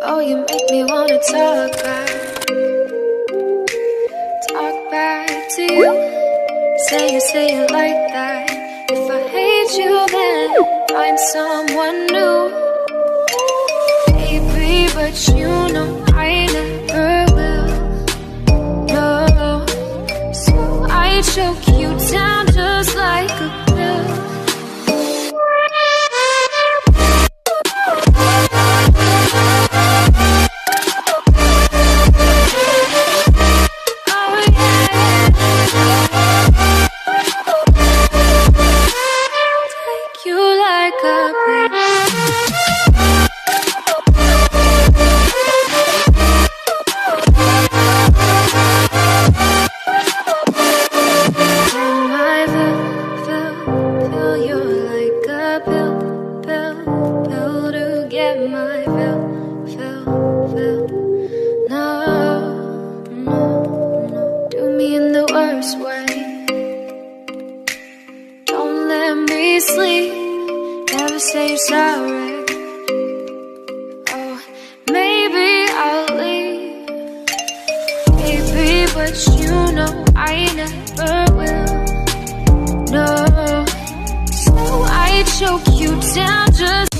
Oh, you make me wanna talk back to you. Say it like that. If I hate you, then find someone new. Baby, but you know I never will. No, so I choke you down just like a pill. Sleep, never say you're sorry. Oh, maybe I'll leave, baby, but you know I never will. No, so I choke you down just